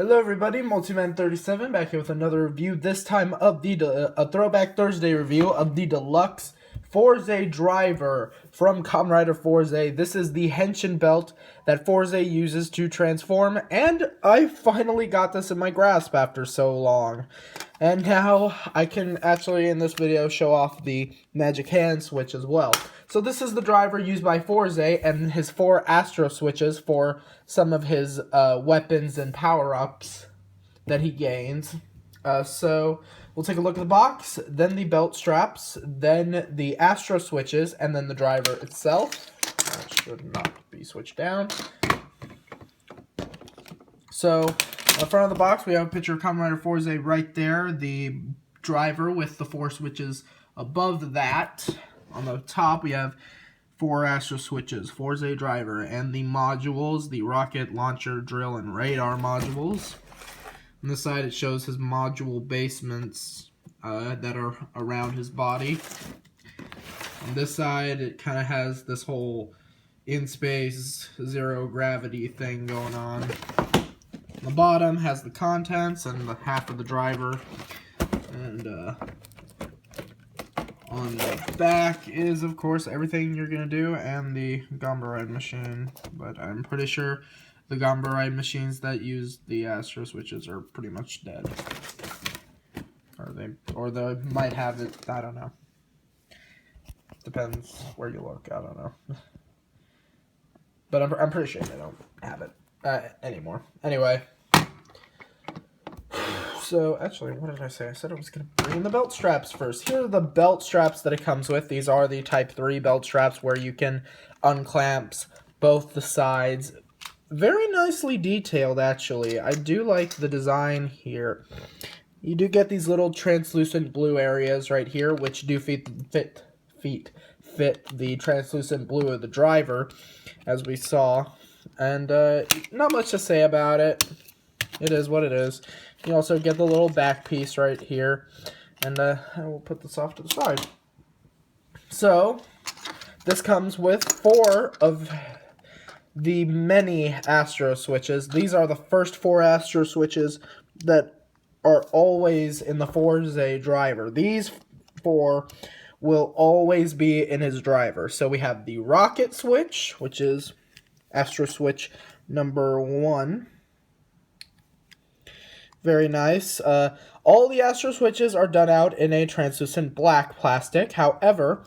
Hello everybody, Multiman37 back here with another review, this time of the Throwback Thursday review of the deluxe fourze driver from Kamen Rider fourze. This is the henshin belt that fourze uses to transform, and I finally got this in my grasp after so long. And now I can actually in this video show off the magic hand switch as well. So this is the driver used by fourze and his 4 astro switches for some of his weapons and power-ups that he gains. So we'll take a look at the box, then the belt straps, then the astro switches, and then the driver itself. That should not be switched down. So, on the front of the box, we have a picture of Kamen Rider fourze right there. The driver with the 4 switches above that. On the top, we have 4 astro switches, fourze driver, and the modules, the rocket, launcher, drill, and radar modules. On this side, it shows his module basements that are around his body. On this side, it kind of has this whole in-space, zero-gravity thing going on. On the bottom has the contents and the half of the driver. And on the back is, of course, everything you're going to do and the Gamba Ride machine. But I'm pretty sure the Gamba Ride machines that use the astro switches are pretty much dead. Or they might have it, I don't know. Depends where you look, I don't know. But I'm pretty sure they don't have it anymore. Anyway. So, actually, what did I say? I said I was going to bring in the belt straps first. Here are the belt straps that it comes with. These are the Type 3 belt straps where you can unclamp both the sides. Very nicely detailed, actually. I do like the design here. You do get these little translucent blue areas right here, which do fit the translucent blue of the driver, as we saw. And not much to say about it. It is what it is. You also get the little back piece right here. And I will put this off to the side. So, this comes with 4 of the many astro switches. These are the first 4 astro switches that are always in the fourze driver. These 4 will always be in his driver. So we have the rocket switch, which is astro switch number 1. Very nice. All the astro switches are done out in a translucent black plastic. However,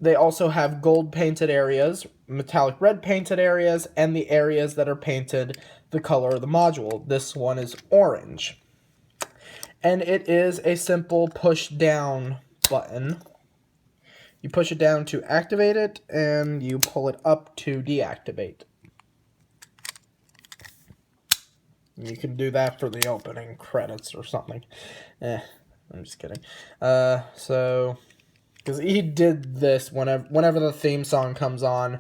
they also have gold painted areas, metallic red painted areas, and the areas that are painted the color of the module. This one is orange. And it is a simple push down button. You push it down to activate it, and you pull it up to deactivate. You can do that for the opening credits or something. I'm just kidding. So, because he did this whenever the theme song comes on,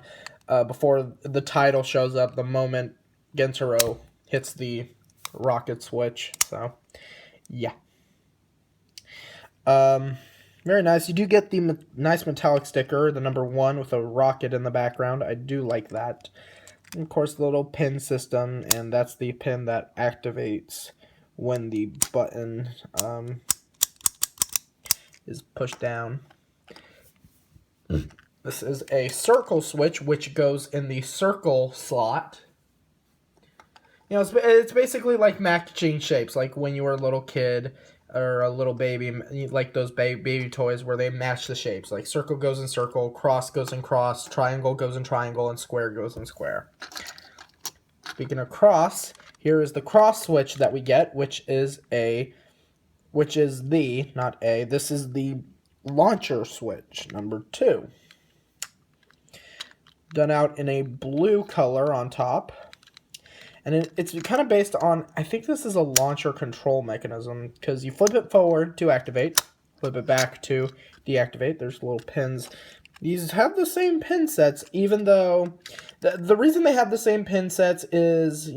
before the title shows up, the moment Gentaro hits the rocket switch. So, yeah. Very nice. You do get the nice metallic sticker, the number 1 with a rocket in the background. I do like that. And of course, the little pin system, and that's the pin that activates when the button is pushed down. This is a circle switch, which goes in the circle slot. You know, it's basically like matching shapes, like when you were a little kid or a little baby, like those baby toys where they match the shapes. Like circle goes in circle, cross goes in cross, triangle goes in triangle, and square goes in square. Speaking of cross, here is the cross switch that we get, this is the launcher switch, number 2. Done out in a blue color on top. And it's kind of based on, I think this is a launcher control mechanism, because you flip it forward to activate, flip it back to deactivate. There's little pins. These have the same pin sets, even though the reason they have the same pin sets is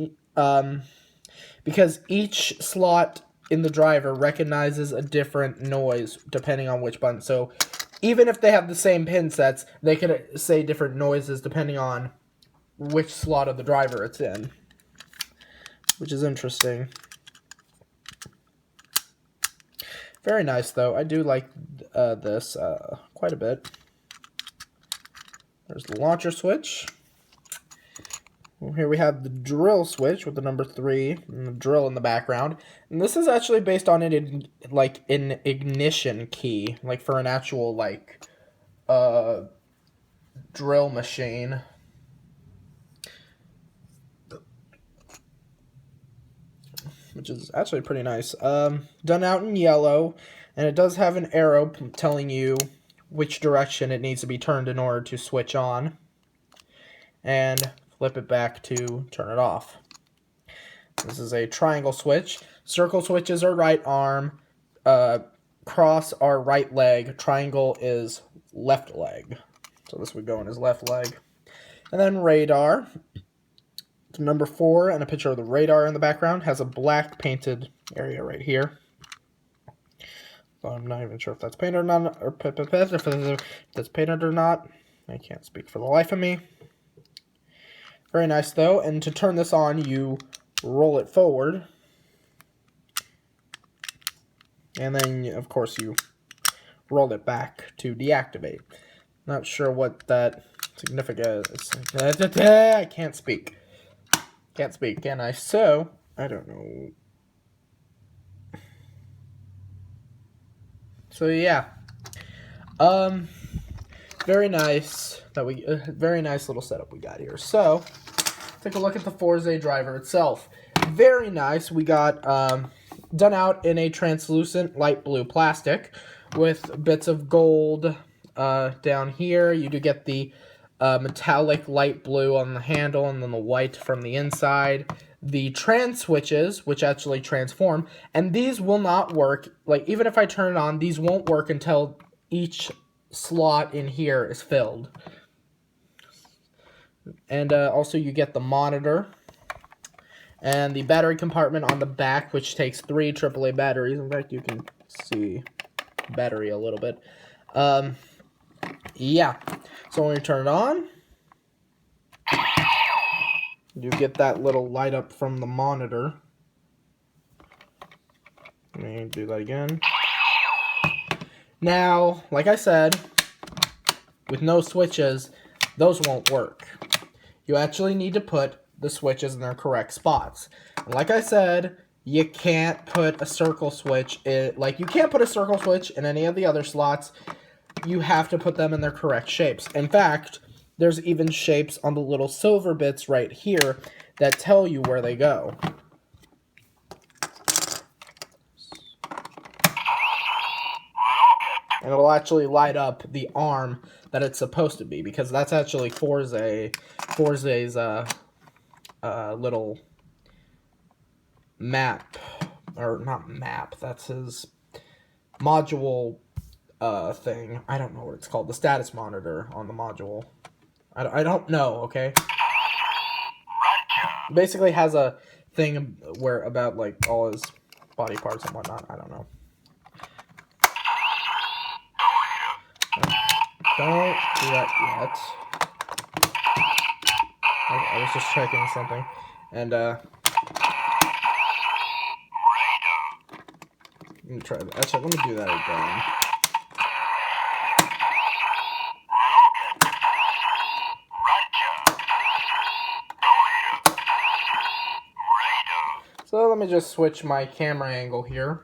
because each slot in the driver recognizes a different noise depending on which button. So even if they have the same pin sets, they can say different noises depending on which slot of the driver it's in. which is interesting. Very nice, though. I do like this quite a bit. There's the launcher switch. Here we have the drill switch with the number 3 and the drill in the background. And this is actually based on an ignition key, like for an actual drill machine. Which is actually pretty nice. Done out in yellow, and it does have an arrow telling you which direction it needs to be turned in order to switch on. And flip it back to turn it off. This is a triangle switch. Circle switches are right arm. Cross are right leg. Triangle is left leg. So this would go in his left leg. And then radar. It's number 4 and a picture of the radar in the background. Has a black painted area right here. So I'm not even sure if that's painted or not. Or if that's painted or not. I can't speak for the life of me. Very nice, though. And to turn this on, you roll it forward. And then, of course, you roll it back to deactivate. Not sure what that significant is. I can't speak. Can't speak, can I? So, I don't know. So, yeah. Very nice very nice little setup we got here. So, take a look at the fourze driver itself. Very nice. We got done out in a translucent light blue plastic with bits of gold down here. You do get the metallic light blue on the handle and then the white from the inside. The trans switches, which actually transform, and these will not work. Like, even if I turn it on, these won't work until each slot in here is filled. And also you get the monitor and the battery compartment on the back, which takes 3 AAA batteries. In fact, you can see battery a little bit. Yeah, so when you turn it on, you get that little light up from the monitor. Let me do that again. Now, like I said, with no switches, those won't work. You actually need to put the switches in their correct spots. And like I said, you can't put a circle switch you can't put a circle switch in any of the other slots. You have to put them in their correct shapes. In fact, there's even shapes on the little silver bits right here that tell you where they go. And it'll actually light up the arm that it's supposed to be, because that's actually fourze's little map, or not map, that's his module thing. I don't know what it's called, the status monitor on the module. I don't know, okay? Basically has a thing where about like all his body parts and whatnot. I don't know. Don't do that yet. I was just checking something. And, let me try that. Actually, let me do that again. So let me just switch my camera angle here.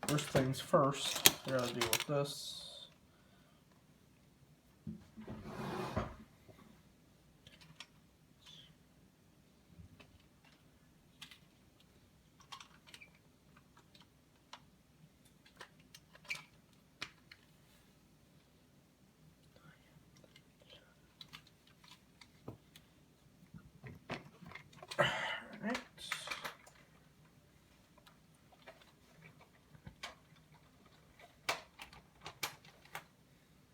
First things first, we gotta deal with this. Alright.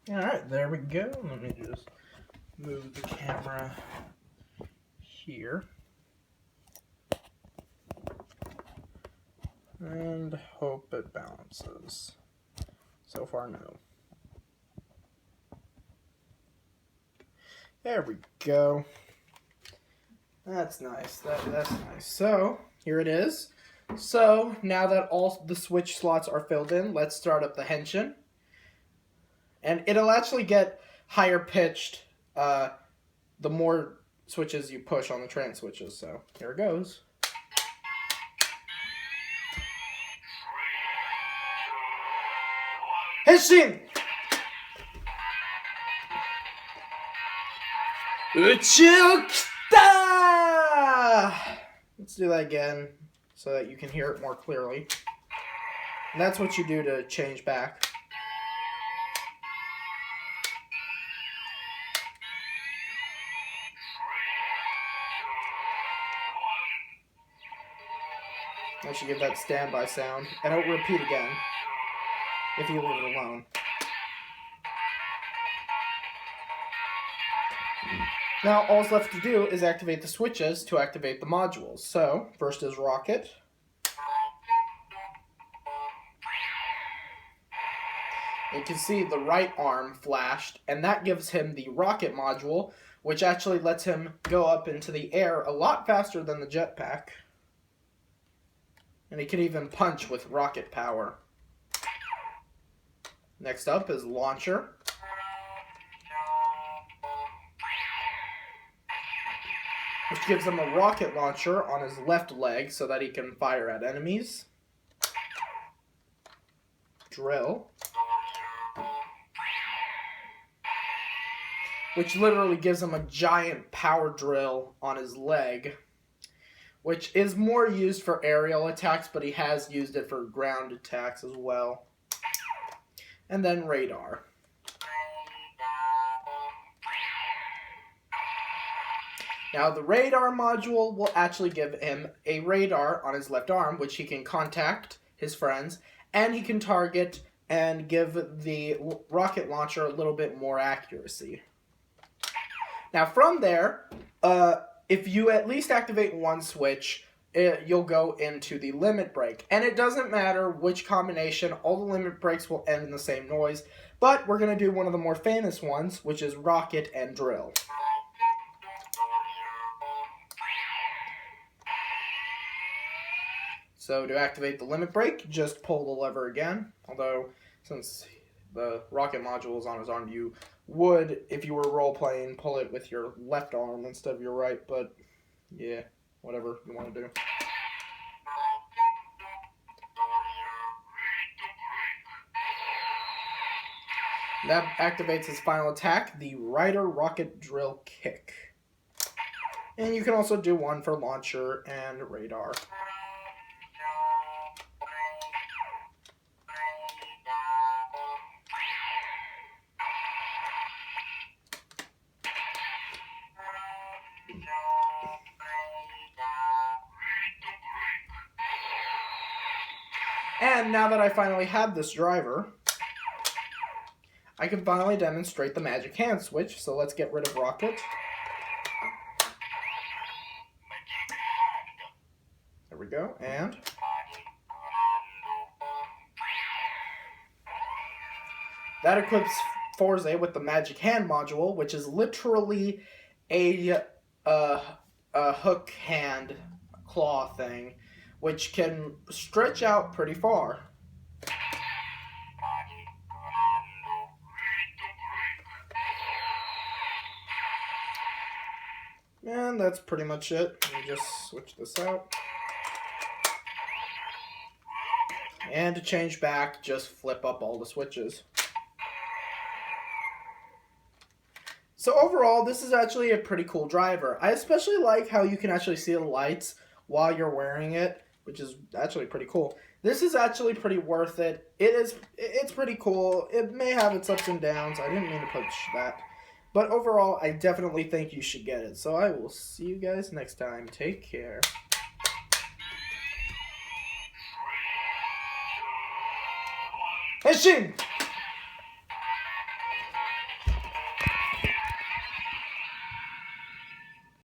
Alright, there we go. Let me just move the camera here. And hope it balances. So far, no. There we go. That's nice. That's nice. So, here it is. So, now that all the switch slots are filled in, let's start up the henshin. And it'll actually get higher pitched the more switches you push on the trans switches. So, here it goes. Henshin! Uchukita! Let's do that again so that you can hear it more clearly. And that's what you do to change back. I should give that standby sound, and it'll repeat again if you leave it alone. Now, all that's left to do is activate the switches to activate the modules. So, first is Rocket. You can see the right arm flashed, and that gives him the Rocket module, which actually lets him go up into the air a lot faster than the jetpack. And he can even punch with rocket power. Next up is Launcher. Which gives him a rocket launcher on his left leg so that he can fire at enemies. Drill. Which literally gives him a giant power drill on his leg. Which is more used for aerial attacks, but he has used it for ground attacks as well. And then Radar. Now, the radar module will actually give him a radar on his left arm, which he can contact his friends, and he can target and give the rocket launcher a little bit more accuracy. Now, from there, if you at least activate one switch, you'll go into the limit break. And it doesn't matter which combination, all the limit breaks will end in the same noise, but we're going to do one of the more famous ones, which is Rocket and Drill. So to activate the limit break, just pull the lever again. Although, since the rocket module is on his arm, you would, if you were role-playing, pull it with your left arm instead of your right. But, yeah, whatever you want to do. That activates his final attack, the Rider Rocket Drill Kick. And you can also do one for Launcher and Radar. And now that I finally have this driver, I can finally demonstrate the magic hand switch. So let's get rid of Rocket. There we go. And that equips fourze with the magic hand module, which is literally a hook hand claw thing, which can stretch out pretty far. And that's pretty much it. Let me just switch this out. And to change back, just flip up all the switches. So overall, this is actually a pretty cool driver. I especially like how you can actually see the lights while you're wearing it, which is actually pretty cool. This is actually pretty worth it. It's pretty cool. It may have its ups and downs. I didn't mean to push that. But overall, I definitely think you should get it. So I will see you guys next time. Take care. Henshin!